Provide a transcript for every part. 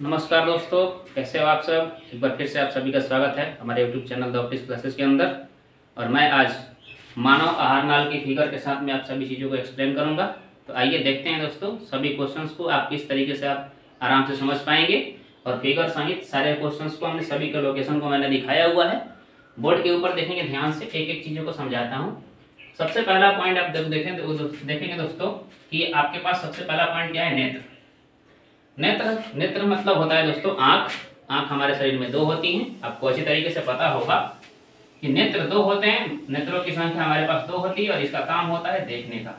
नमस्कार दोस्तों, कैसे हो आप सब। एक बार फिर से आप सभी का स्वागत है हमारे YouTube channel the office classes के अंदर। और मैं आज मानव आहार नाल की फिगर के साथ में आप सभी चीज़ों को एक्सप्लेन करूंगा। तो आइए देखते हैं दोस्तों, सभी क्वेश्चंस को आप किस तरीके से आप आराम से समझ पाएंगे। और फिगर सहित सारे क्वेश्चंस को हमने सभी के लोकेशन को मैंने दिखाया हुआ है। बोर्ड के ऊपर देखेंगे, ध्यान से एक एक चीज़ों को समझाता हूँ। सबसे पहला पॉइंट आप देखेंगे दोस्तों कि आपके पास सबसे पहला पॉइंट क्या है, नेत्र। नेत्र मतलब होता है दोस्तों आँख। आँख हमारे शरीर में दो होती हैं। आपको अच्छी तरीके से पता होगा कि नेत्र दो होते हैं। नेत्रों की संख्या हमारे पास दो होती है और इसका काम होता है देखने का।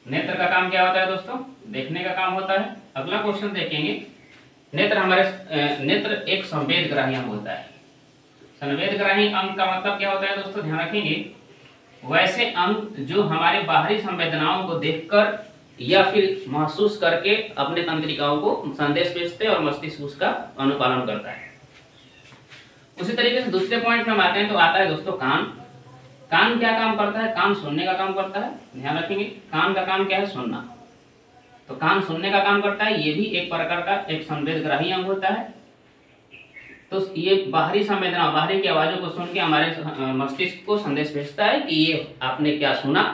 नेत्र का काम क्या होता है दोस्तों? देखने का काम होता है। अगला क्वेश्चन देखेंगे, नेत्र एक संवेदग्राही अंग होता है। संवेदग्राही अंग का मतलब क्या होता है दोस्तों? ध्यान रखेंगे, वैसे अंग जो हमारे बाहरी संवेदनाओं को देखकर या फिर महसूस करके अपने तंत्रिकाओं को संदेश भेजते हैं और मस्तिष्क उसका अनुपालन करता है। उसी तरीके से दूसरे पॉइंट में हम आते हैं तो आता है दोस्तों कान। कान क्या काम करता है? कान सुनने का काम करता है। ध्यान रखेंगे, कान का काम क्या है? सुनना। तो कान सुनने का काम करता है। ये भी एक प्रकार का एक संवेदग्राही अंग होता है। तो ये बाहरी संवेदना, बाहरी की आवाजों को सुन के हमारे मस्तिष्क को संदेश भेजता है कि ये आपने क्या सुना।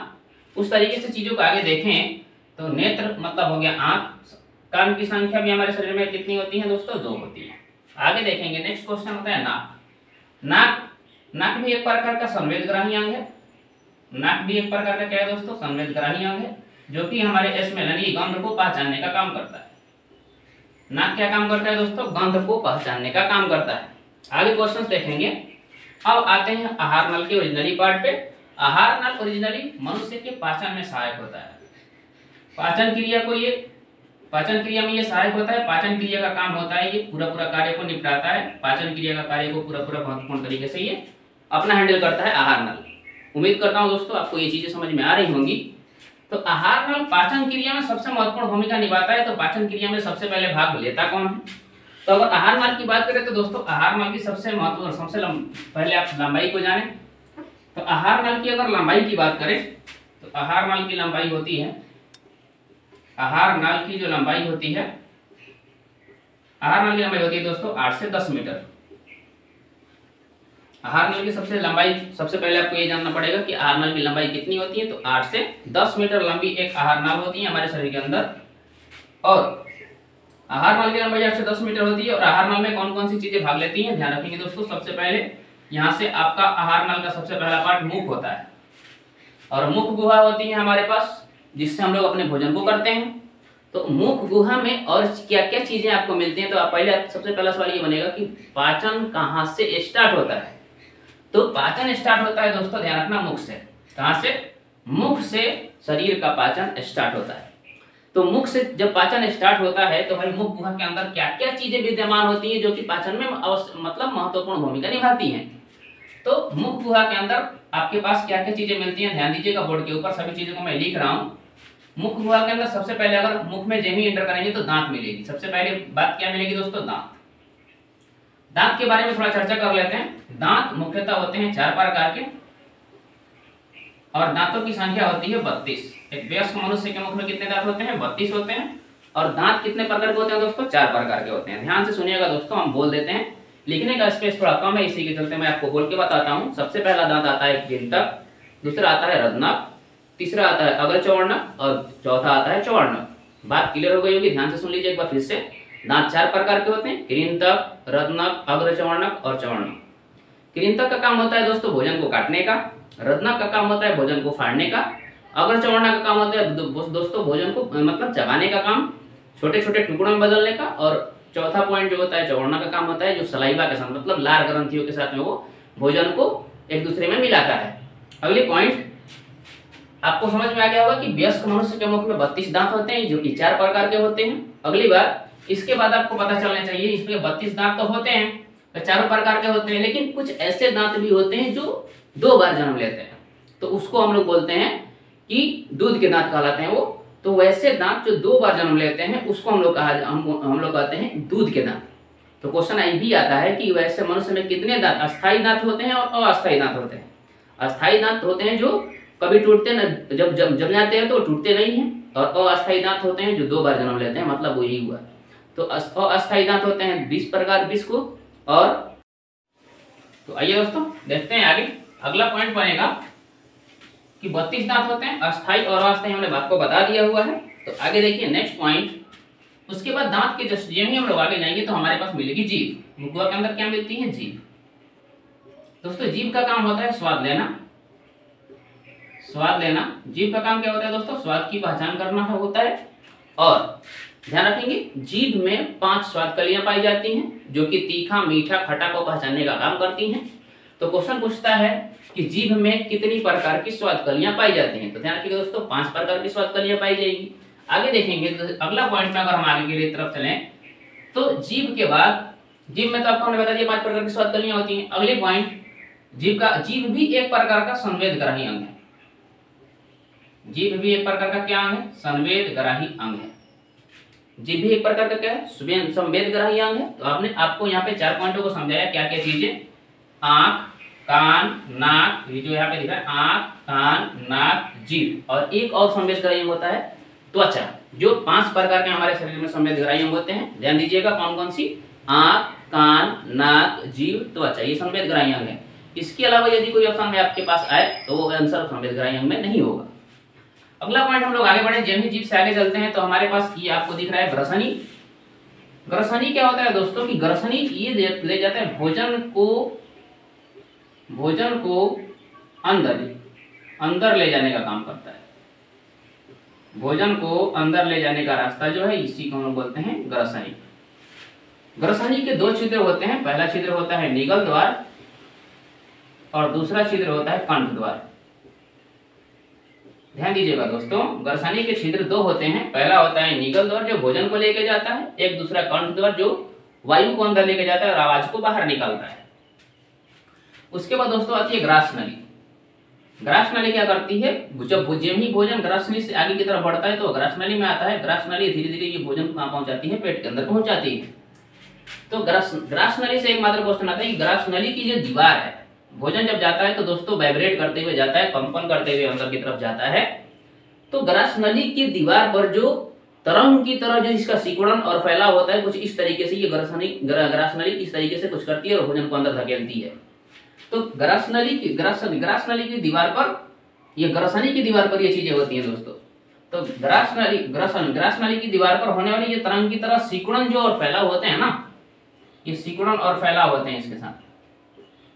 उस तरीके से चीजों को आगे देखें तो नेत्र मतलब हो गया आंख। कान की संख्या भी हमारे शरीर में कितनी होती है दोस्तों? दो होती है। आगे देखेंगे, नेक्स्ट क्वेश्चन होता है नाक। नाक भी एक प्रकार का संवेदग्राही अंग है। नाक भी एक प्रकार का क्या है दोस्तों? संवेदग्राही अंग है, जो कि हमारे स्मेल यानी गंध को पहचानने का काम करता है। नाक क्या काम करता है दोस्तों? गंध को पहचानने का काम करता है। आगे क्वेश्चन देखेंगे। अब आते हैं आहार नल के ओरिजिनली पार्ट पे। आहार नल ओरिजिनली मनुष्य के पाचन में सहायक होता है। पाचन क्रिया में ये सहायक होता है। पाचन क्रिया का काम होता है, ये पूरा कार्य को निपटाता है। पाचन क्रिया का कार्य को पूरा महत्वपूर्ण तरीके से ये अपना हैंडल करता है आहार नल। उम्मीद करता हूं दोस्तों आपको ये चीजें समझ में आ रही होंगी। तो आहार नल पाचन क्रिया में सबसे महत्वपूर्ण भूमिका निभाता है। तो पाचन क्रिया में सबसे पहले भाग लेता कौन है? तो अगर आहार नल की बात करें तो दोस्तों आहार नल की सबसे महत्वपूर्ण पहले आप लंबाई को जाने। तो आहार नल की अगर लंबाई की बात करें तो आहार नल की लंबाई होती है, आहार नाल की जो लंबाई होती है, आहार नाल की लंबाई होती है दोस्तों 8 से 10 मीटर। आहार नाल की सबसे पहले आपको ये जानना पड़ेगा कि आहार नाल की लंबाई कितनी होती है। तो 8 से 10 मीटर लंबी एक आहार नाल होती है हमारे शरीर के अंदर। और आहार नाल की लंबाई 8 से 10 मीटर होती है। और आहार नाल में कौन कौन सी चीजें भाग लेती हैं, ध्यान रखेंगे दोस्तों। सबसे पहले यहाँ से आपका आहार नाल का सबसे पहला पार्ट मुख होता है। और मुख गुहा होती है हमारे पास, जिससे हम लोग अपने भोजन को करते हैं। तो मुख गुहा में और क्या क्या चीजें आपको मिलती हैं। तो सबसे पहला सवाल ये बनेगा कि पाचन कहाँ से स्टार्ट होता है। तो पाचन स्टार्ट होता है दोस्तों, ध्यान रखना, मुख से। कहाँ से? मुख से शरीर का पाचन स्टार्ट होता है। तो मुख से जब पाचन स्टार्ट होता है तो भाई मुख गुहा के अंदर क्या क्या चीजें विद्यमान होती हैं जो कि पाचन में मतलब महत्वपूर्ण भूमिका निभाती हैं। तो मुख गुहा के अंदर आपके पास क्या क्या चीजें मिलती हैं, ध्यान दीजिएगा। बोर्ड के ऊपर सभी चीजों को मैं लिख रहा हूँ। मुख गुहा के अंदर सबसे पहले अगर मुख में जब ही एंटर करेंगे तो दांत मिलेगी। सबसे पहले बात क्या मिलेगी दोस्तों? दांत। दांत के बारे में थोड़ा चर्चा कर लेते हैं। दांत मुख्यतः होते हैं 4 प्रकार के और दांतों की संख्या होती है 32। एक वयस्क मनुष्य के मुख में कितने दांत होते हैं? 32 होते हैं। और दांत कितने प्रकार के होते हैं दोस्तों? 4 प्रकार के होते हैं। ध्यान से सुनिएगा दोस्तों, हम बोल देते हैं, लिखने का स्पेस थोड़ा कम है, इसी के चलते मैं आपको बोल के बताता हूँ। सबसे पहला दांत आता है कृंतक, दूसरा आता है रत्नक, तीसरा आता है अग्रचौवर्णक और चौथा आता है चौवर्णक। बात क्लियर हो गई होगी, ध्यान से सुन लीजिए एक बार फिर से। दांत 4 प्रकार के होते हैं, कृंतक, रत्नक, अग्रचौवर्णक और चौवर्णक। कृंतक का काम होता है दोस्तों भोजन को काटने का, रत्नक का काम होता है भोजन को फाड़ने का, अग्रचौवर्णक का काम होता है दोस्तों भोजन को मतलब चबाने का काम, छोटे छोटे टुकड़ों में बदलने का। और चौथा पॉइंट जो होता है चौवर्णक का काम होता है जो सलाइवा के साथ मतलब लार ग्रंथियों के साथ में वो भोजन को एक दूसरे में मिलाता है। अगली पॉइंट आपको समझ में आ गया होगा कि वयस्क मनुष्य के मुख में 32 दांत होते हैं जो कि 4 प्रकार के होते हैं। अगली बार इसके बाद आपको पता चलना चाहिए, इसमें 32 दांत तो होते हैं, तो 4 प्रकार के होते हैं, लेकिन कुछ ऐसे दांत भी होते हैं जो 2 बार जन्म लेते हैं। तो उसको हम लोग बोलते हैं कि दूध के दांत कहलाते हैं वो। तो वैसे दांत जो 2 बार जन्म लेते हैं उसको हम लोग कहते हैं दूध के दांत। तो क्वेश्चन ये भी आता है कि वैसे मनुष्य में कितने दांत, अस्थायी दांत होते हैं और अस्थायी दांत होते हैं। अस्थायी दांत होते हैं जो कभी टूटते न, जब जम जाते हैं तो टूटते नहीं हैं। और अस्थायी दांत होते हैं जो 2 बार जन्म लेते हैं, मतलब वही हुआ। तो अस्थायी दांत होते हैं 20 प्रकार 20 को। और तो आइए दोस्तों देखते हैं आगे। अगला पॉइंट बनेगा कि 32 दांत होते हैं, अस्थायी और अस्थायी हमने बात को बता दिया हुआ है। तो आगे देखिए नेक्स्ट पॉइंट। उसके बाद दांत के जस्ट ही हम लोग आगे जाएंगे तो हमारे पास मिलेगी जीभ। मुखवा के अंदर क्या मिलती है? जीभ। दोस्तों जीभ का काम होता है स्वाद लेना। स्वाद लेना। जीभ का काम क्या होता है दोस्तों? स्वाद की पहचान करना होता है। और ध्यान रखेंगे जीभ में 5 स्वाद कलियां पाई जाती हैं जो कि तीखा, मीठा, खट्टा को पहचानने का काम करती हैं। तो क्वेश्चन पूछता है कि जीभ में कितनी प्रकार की स्वाद कलियां पाई जाती हैं? तो ध्यान रखिएगा दोस्तों 5 प्रकार की स्वाद कलियां पाई जाएगी। आगे देखेंगे तो अगला पॉइंट में अगर हम आगे के लिए तरफ चलें तो जीभ के बाद, जीभ में तो आपको हमने बता दिया 5 प्रकार की स्वाद कलियां होती हैं। अगले पॉइंट, जीभ भी एक प्रकार का संवेदग्राही अंग है। जीभ भी एक प्रकार का क्या अंग है? संवेदग्राही अंग है। जीभ भी एक प्रकार का क्या है? संवेदग्राही अंग है। तो आपको यहाँ पे 4 पॉइंटों को समझाया क्या क्या चीजें, आंख, कान, नाक, ये जो यहाँ पे दिख रहा है आंख, कान, नाक, जीभ, और एक और संवेदग्राही अंग होता है त्वचा। जो 5 प्रकार के हमारे शरीर में संवेदग्राही अंग होते हैं, ध्यान दीजिएगा कौन कौन सी? आंख, कान, नाक, जीभ, त्वचा, ये संवेदग्राही अंग है। इसके अलावा यदि कोई ऑप्शन में आपके पास आए तो वो आंसर संवेदग्राही अंग में नहीं होगा। अगला पॉइंट हम लोग आगे बढ़े, जब ही जीभ से आगे चलते हैं तो हमारे पास ये आपको दिख रहा है ग्रसनी। ग्रसनी क्या होता है दोस्तों? कि ग्रसनी ये ले जाता है भोजन को अंदर ले जाने का काम करता है। भोजन को अंदर ले जाने का रास्ता जो है इसी को हम लोग बोलते हैं ग्रसनी। ग्रसनी के 2 छिद्र होते हैं। पहला छिद्र होता है निगल द्वार और दूसरा छिद्र होता है कंठ द्वार। ध्यान दीजिएगा दोस्तों, ग्रसनी के छिद्र 2 होते हैं। पहला होता है निगल द्वार जो भोजन को लेके जाता है, एक दूसरा कंठ द्वार जो वायु को अंदर लेके जाता है और आवाज को बाहर निकालता है। उसके बाद दोस्तों आती है ग्रास नली। ग्रास नली क्या करती है? जब ही भोजन ग्रास नली से आगे की तरफ बढ़ता है तो ग्रास नली में आता है। ग्रास नली धीरे धीरे ये भोजन कहाँ पहुंचाती है? पेट के अंदर पहुंच जाती है। तो ग्रास नली से एक मात्र क्वेश्चन आता है कि ग्रास नली की जो दीवार है, भोजन जब जाता है तो दोस्तों वाइब्रेट करते हुए जाता है, कंपन करते हुए अंदर की तरफ जाता है। तो ग्रास नली की दीवार पर जो तरंग की तरह जो इसका सिकुड़न और फैलाव होता है, कुछ इस तरीके से ये ग्रास नली इस तरीके से कुछ करती है और भोजन को अंदर धकेलती है। तो ग्रास नली की दीवार पर, ये ग्रसनी की दीवार पर ये चीजें होती हैं दोस्तों। तो ग्रास नली की दीवार पर होने वाली ये तरंग की तरह सिकुड़न जो और फैलाव होते हैं ना, ये सिकुड़न और फैलाव होते हैं। इसके साथ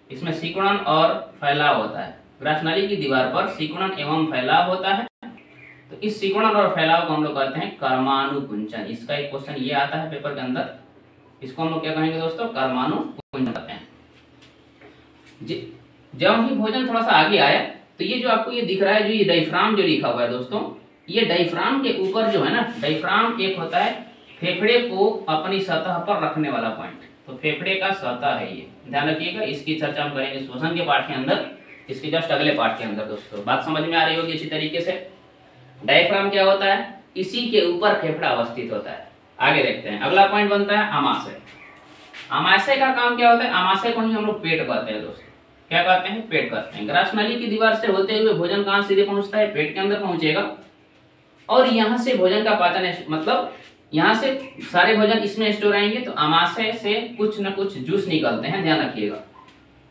इसमें सिकुड़न और फैलाव होता है। ग्रास नली की दीवार पर सिकुड़न एवं फैलाव होता है। तो इस सिकुड़न और फैलाव को हम लोग कहते हैं कर्मानुकुंचन। इसका एक क्वेश्चन ये आता है पेपर के अंदर, इसको हम लोग क्या कहेंगे दोस्तों? कर्मानुकुंचन कहते हैं। जब ही भोजन थोड़ा सा आगे आया तो ये जो आपको ये दिख रहा है, जो ये डायफ्राम जो लिखा हुआ है दोस्तों, ये डायफ्राम के ऊपर जो है ना, डायफ्राम एक होता है फेफड़े को अपनी सतह पर रखने वाला पॉइंट। तो फेफड़े का सतह है ये, ध्यान रखिएगा। इसकी चर्चा हम करेंगे श्वसन के पाठ के अंदर, इसके जस्ट अगले पाठ के अंदर। दोस्तों बात समझ में आ रही होगी इसी तरीके से। डायफ्राम क्या होता है? इसी के ऊपर फेफड़ा अवस्थित होता है। आगे देखते हैं, अगला पॉइंट बनता है आमाशय। आमाशय का काम क्या होता है? आमाशय को ही हम लोग पेट कहते हैं दोस्तों। क्या कहते हैं? पेट कहते हैं। ग्रास नली की दीवार से होते हुए भोजन कहाँ सीधे पहुंचता है? पेट के अंदर पहुंचेगा और यहाँ से भोजन का पाचन, मतलब यहाँ से सारे भोजन इसमें स्टोर आएंगे। तो आमाशय से कुछ न कुछ जूस निकलते हैं, ध्यान रखिएगा।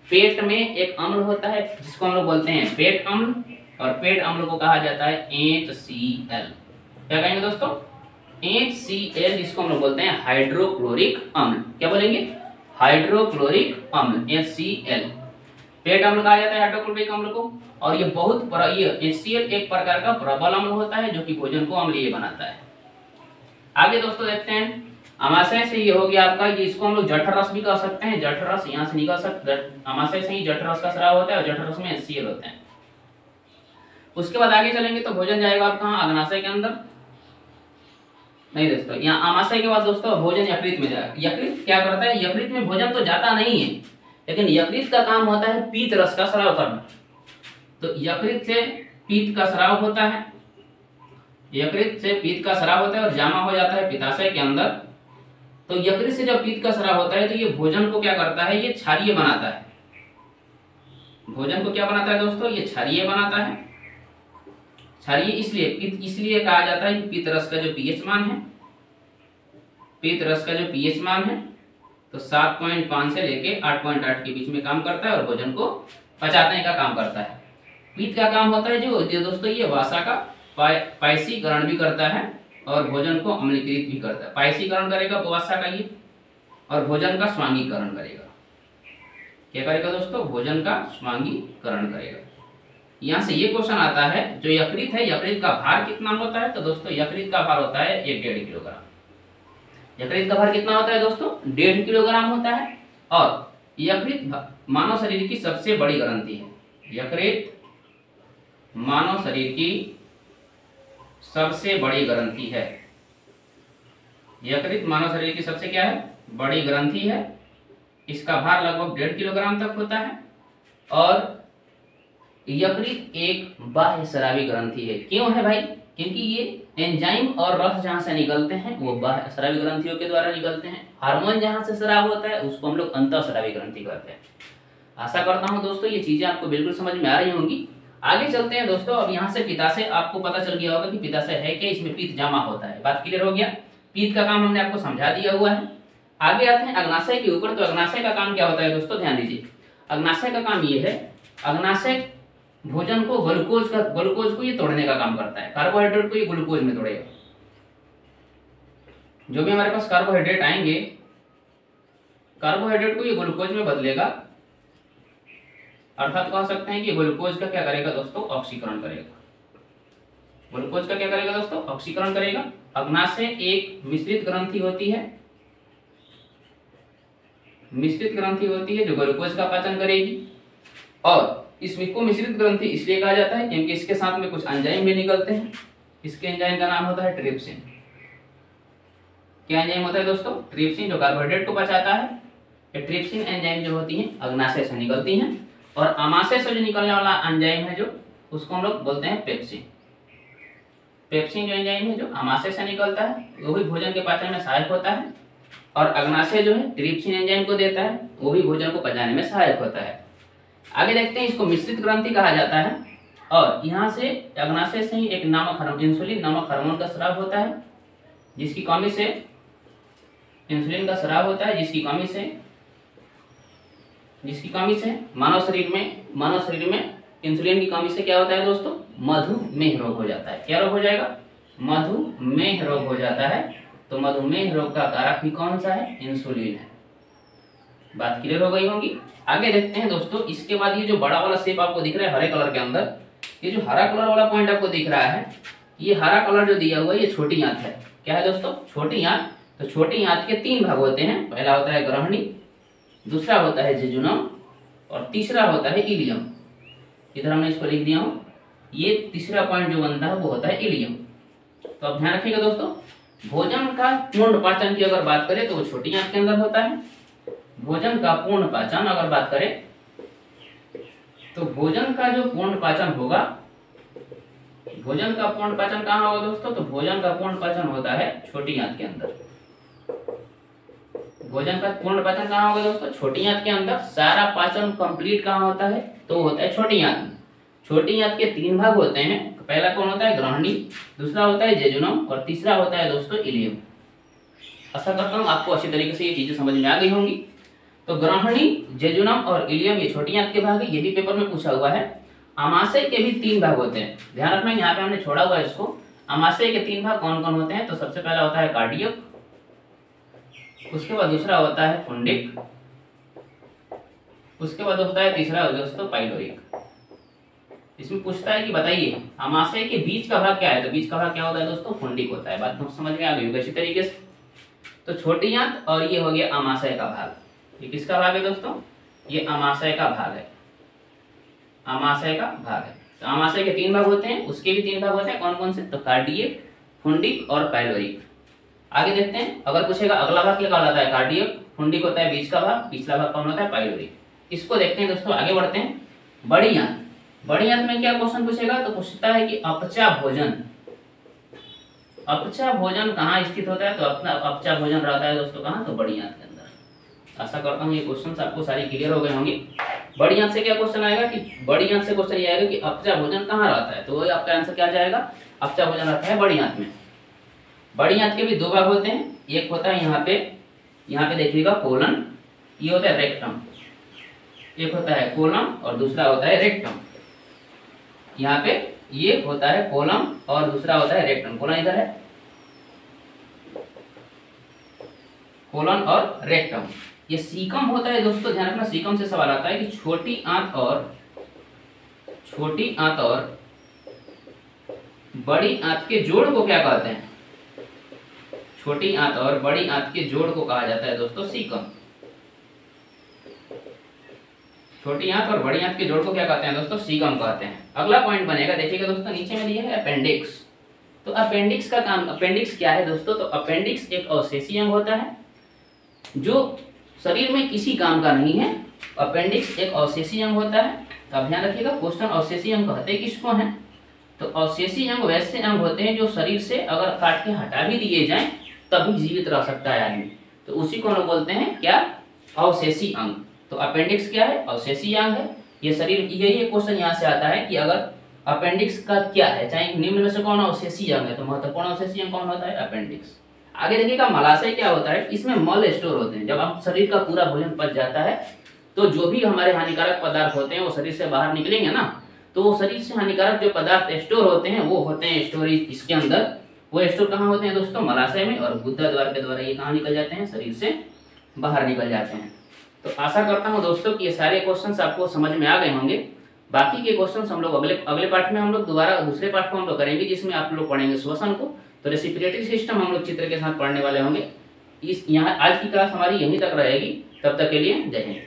पेट में एक अम्ल होता है जिसको हम लोग बोलते हैं पेट अम्ल, और पेट अम्ल को कहा जाता है HCl। क्या कहेंगे दोस्तों? HCl, जिसको हम लोग बोलते हैं हाइड्रोक्लोरिक अम्ल। क्या बोलेंगे? हाइड्रोक्लोरिक अम्ल, HCl। पेट अम्ल कहा जाता है हाइड्रोक्लोरिक अम्ल को। और ये ये HCl एक प्रकार का प्रबल अम्ल होता है जो कि भोजन को अम्लीय बनाता है। आगे दोस्तों देखते हैं, आमाशय से ये हो गया आपका, ये इसको हम लोग जठरस भी कह सकते हैं। जठरस यहाँ से निकल सकता है, आमाशय से ही जठरस का स्राव होता है और जठरस में HCl होते हैं। उसके बाद आगे चलेंगे तो भोजन जाएगा आप कहाँ? अग्नाशय के अंदर। नहीं दोस्तों, यहाँ आमाशय के बाद दोस्तों भोजन यकृत में जाएगा। यकृत क्या करता है? यकृत में भोजन तो जाता नहीं है, लेकिन यकृत का काम होता है पीत रस का स्राव करना। तो यकृत से पीत का स्राव होता है, यकृत से पीत का स्राव होता है और जमा हो जाता है पित्ताशय के अंदर। तो यकृत से जब पीत का स्राव होता है तो ये भोजन को क्या करता है? ये क्षारीय बनाता है। भोजन को क्या बनाता है दोस्तों? ये क्षारीय बनाता है। क्षारीय इसलिए कहा जाता है कि पित्त रस का जो pH मान है, पीत रस का जो पीएच मान है तो 7.5 से लेके 8.8 के बीच में काम करता है और भोजन को पचाने का काम करता है। पीत का काम होता है जो दोस्तों ये वसा का पायसीकरण भी करता है और भोजन को अम्लीकृत भी करता है। पायसीकरण करेगा वसा का ये, और भोजन का स्वांगीकरण करेगा। क्या करेगा दोस्तों? भोजन का स्वांगीकरण करेगा। यहाँ से ये क्वेश्चन आता है जो यकृत है, यकृत का भार कितना होता है? तो दोस्तों यकृत का भार होता है 1.5 किलोग्राम। यकृत का भार कितना होता है दोस्तों? 1.5 किलोग्राम होता है। और यकृत मानव शरीर की सबसे बड़ी ग्रंथि है। यकृत मानव शरीर की सबसे बड़ी ग्रंथि है। यकृत मानव शरीर की सबसे क्या है? बड़ी ग्रंथि है। इसका भार लगभग 1.5 किलोग्राम तक होता है। और यकृत एक बाह्य स्रावी ग्रंथि है। क्यों है भाई? क्योंकि ये एंजाइम और रस जहाँ से निकलते हैं वो बाह्य स्रावी ग्रंथियों के द्वारा निकलते हैं। हार्मोन जहाँ से स्राव होता है उसको हम लोग अंतःस्रावी ग्रंथि कहते हैं। आशा करता हूँ दोस्तों ये चीजें आपको बिल्कुल समझ में आ रही होंगी। आगे चलते हैं दोस्तों। अब यहाँ से पित्ताशय आपको पता चल गया होगा कि पित्ताशय है क्या, इसमें पित्त जमा होता है। बात क्लियर हो गया? पित्त का काम हमने आपको समझा दिया हुआ है। आगे आते हैं अग्नाशय के ऊपर। तो अग्नाशय का काम क्या होता है दोस्तों? ध्यान दीजिए। अग्नाशय का काम ये है, अग्नाशय भोजन को ग्लूकोज को ये तोड़ने का काम करता है। कार्बोहाइड्रेट को ये ग्लूकोज में तोड़ेगा। जो भी हमारे पास कार्बोहाइड्रेट आएंगे, कार्बोहाइड्रेट को ये ग्लूकोज में बदलेगा। अर्थात कह सकते हैं कि ग्लूकोज का क्या करेगा दोस्तों? ऑक्सीकरण करेगा। ग्लूकोज का क्या करेगा दोस्तों? ऑक्सीकरण करेगा। अग्नाशय एक मिश्रित ग्रंथि होती है। मिश्रित ग्रंथि होती है जो ग्लूकोज का पाचन करेगी। और इसमें को मिश्रित ग्रंथि इसलिए कहा जाता है क्योंकि इसके साथ में कुछ एंजाइम भी निकलते हैं। इसके एंजाइम का नाम होता है ट्रिप्सिन। क्या एंजाइम होता है दोस्तों? ट्रिप्सिन, जो कार्बोहाइड्रेट को पचाता है। ये ट्रिप्सिन एंजाइम जो होती है अग्नाशय से निकलती हैं। और आमाशय से जो निकलने वाला एंजाइम है जो, उसको हम लोग बोलते हैं पेप्सिन। पेप्सिन जो एंजाइम है जो आमाशय से निकलता है वो भी भोजन के पाचन में सहायक होता है। और अग्नाशय जो है ट्रिप्सिन एंजाइम को देता है, वो भी भोजन को पचाने में सहायक होता है। आगे देखते हैं, इसको मिश्रित ग्रंथि कहा जाता है। और यहाँ से अग्नाशय से ही एक नामक इंसुलिन नामक हार्मोन का स्राव होता है, जिसकी कमी से इंसुलिन का स्राव होता है, जिसकी कमी से मानव शरीर में इंसुलिन की कमी से क्या होता है दोस्तों? मधुमेह रोग हो जाता है। क्या रोग हो जाएगा? मधुमेह रोग हो जाता है। तो मधुमेह रोग का कारक भी कौन सा है? इंसुलिन है। बात क्लियर हो गई होगी। आगे देखते हैं दोस्तों। इसके बाद ये जो बड़ा वाला शेप आपको दिख रहा है हरे कलर के अंदर, ये जो हरा कलर वाला पॉइंट आपको दिख रहा है, ये हरा कलर जो दिया हुआ है ये छोटी आंत है। क्या है दोस्तों? छोटी आंत। तो छोटी आंत के 3 भाग होते हैं। पहला होता है ग्रहणी, दूसरा होता है जेजुनम और तीसरा होता है इलियम। इधर हमने इसको लिख दिया हूँ। ये तीसरा पॉइंट जो बनता है वो होता है इलियम। तो अब ध्यान रखिएगा दोस्तों, भोजन का पूर्ण पाचन की अगर बात करें तो वो छोटी आंत के अंदर होता है। भोजन का पूर्ण पाचन अगर बात करें तो भोजन का जो पूर्ण पाचन होगा, भोजन का पूर्ण पाचन कहाँ होगा दोस्तों? तो भोजन का पूर्ण पाचन होता है छोटी आंत के अंदर। भोजन का पूर्ण पाचन कहाँ होगा दोस्तों? छोटी आंत के अंदर। सारा पाचन कंप्लीट कहाँ होता है? तो होता है छोटी आंत में। छोटी आंत के 3 भाग होते हैं। पहला कौन होता है? ग्रहणी, दूसरा होता है जेजुनम और तीसरा होता है दोस्तों इलियम। आशा करता हूँ आपको अच्छी तरीके से ये चीजें समझ में आ गई होंगी। तो ग्रहणी, जेजुनम और इलियम ये छोटी आंत के भाग है। ये भी पेपर में पूछा हुआ है। आमाशय के भी 3 भाग होते हैं। ध्यान रखना, यहाँ पे हमने छोड़ा हुआ है इसको। आमाशय के 3 भाग कौन कौन होते हैं? तो सबसे पहला होता है कार्डियक, उसके बाद दूसरा होता है फुंडिक, उसके बाद होता है तीसरा दोस्तों पाइलोरिक। इसमें पूछता है कि बताइए आमाशय के बीच का भाग क्या है? तो बीच का भाग क्या होता है दोस्तों? फुंडिक होता है। बात समझ में आ गई होगी अच्छी तरीके से। तो छोटी आंत और ये हो गया आमाशय का भाग। ये किसका भाग है दोस्तों? ये आमाशय का भाग है। आमाशय का भाग है। तो आमाशय के 3 भाग होते हैं, उसके भी 3 भाग होते हैं। कौन कौन से? तो कार्डियक, फुंडिक और पाइलोरिक। आगे देखते हैं, अगर पूछेगा अगला भाग क्या कहलाता है? कार्डियक, फुंडिक होता है बीच का भाग, पिछला भाग कौन होता है? पाइलोरिक। इसको देखते हैं दोस्तों। आगे बढ़ते हैं। बड़ी आंत। बड़ी आंत में क्या क्वेश्चन पूछेगा? तो पूछता है कि अपचा भोजन, अपचा भोजन कहाँ स्थित होता है? तो अपना अपचा भोजन रहता है दोस्तों कहाँ? तो बड़ी आंत के अंदर। आशा करता हूँ ये क्वेश्चन आपको सारे क्लियर हो गए होंगे। बड़ी आंत से क्या क्वेश्चन आएगा कि बड़ी आंत से क्वेश्चन ये आएगा कि अपचा भोजन कहाँ रहता है? तो वही आपका आंसर क्या जाएगा? अपचा भोजन रहता है बड़ी आंत में। बड़ी आंत के भी दो भाग होते हैं, एक होता है यहाँ पे देखिएगा कोलन, ये होता है रेक्टम। एक होता है कोलम और दूसरा होता है रेक्टम। यहाँ पे ये होता है कोलम और दूसरा होता है रेक्टम। कोलन इधर है, कोलन और रेक्टम। ये सीकम होता है दोस्तों, ध्यान रखना, सीकम से सवाल आता है कि छोटी आंत और बड़ी आंत के जोड़ को क्या कहते हैं? छोटी आंत और बड़ी आंत के जोड़ को कहा जाता है दोस्तों सीकम। छोटी आंत और बड़ी आंत के जोड़ को क्या कहते हैं दोस्तों? सीकम कहते हैं। अगला पॉइंट बनेगा, देखिएगा दोस्तों, नीचे में दिया है अपेंडिक्स। तो अपेंडिक्स का काम, अपेंडिक्स क्या है दोस्तों? तो अपेंडिक्स एक अवशेषीय अंग होता है जो शरीर में किसी काम का नहीं है। अपेंडिक्स एक अवशेषीय अंग होता है। अब ध्यान रखिएगा, क्वेश्चन अवशेषीय अंग कहते किसको हैं? तो अवशेषीय अंग वैसे अंग होते हैं जो शरीर से अगर काट के हटा भी दिए जाएं तभी जीवित रह सकता है आदमी, तो उसी को हम लोग बोलते हैं क्या? अवशेषीय अंग। तो अपेंडिक्स क्या है? अवशेषीय अंग है। ये शरीर, यही क्वेश्चन यहाँ से आता है कि अगर अपेंडिक्स का क्या है, चाहे निम्न में से कौन अवशेषीय अंग है, तो महत्वपूर्ण अवशेषीय अंग कौन होता है? अपेंडिक्स। आगे देखिएगा, मलाशय क्या होता है? इसमें मल स्टोर होते हैं। जब हम शरीर का पूरा भोजन पच जाता है तो जो भी हमारे हानिकारक पदार्थ होते हैं वो शरीर से बाहर निकलेंगे ना, तो वो शरीर से हानिकारक जो पदार्थ स्टोर होते हैं वो होते हैं स्टोरेज इसके अंदर। वो स्टोर कहाँ होते हैं दोस्तों? मलाशय में, और गुदा द्वार के द्वारा ये कहाँ निकल जाते हैं? शरीर से बाहर निकल जाते हैं। तो आशा करता हूँ दोस्तों कि ये सारे क्वेश्चंस आपको समझ में आ गए होंगे। बाकी के क्वेश्चंस हम लोग अगले पार्ट में हम लोग दोबारा दूसरे पार्ट को हम लोग करेंगे, जिसमें आप लोग पढ़ेंगे श्वसन को। तो रेस्पिरेटरी सिस्टम हम लोग चित्र के साथ पढ़ने वाले होंगे। आज की क्लास हमारी यहीं तक रहेगी। तब तक के लिए जय हिंद।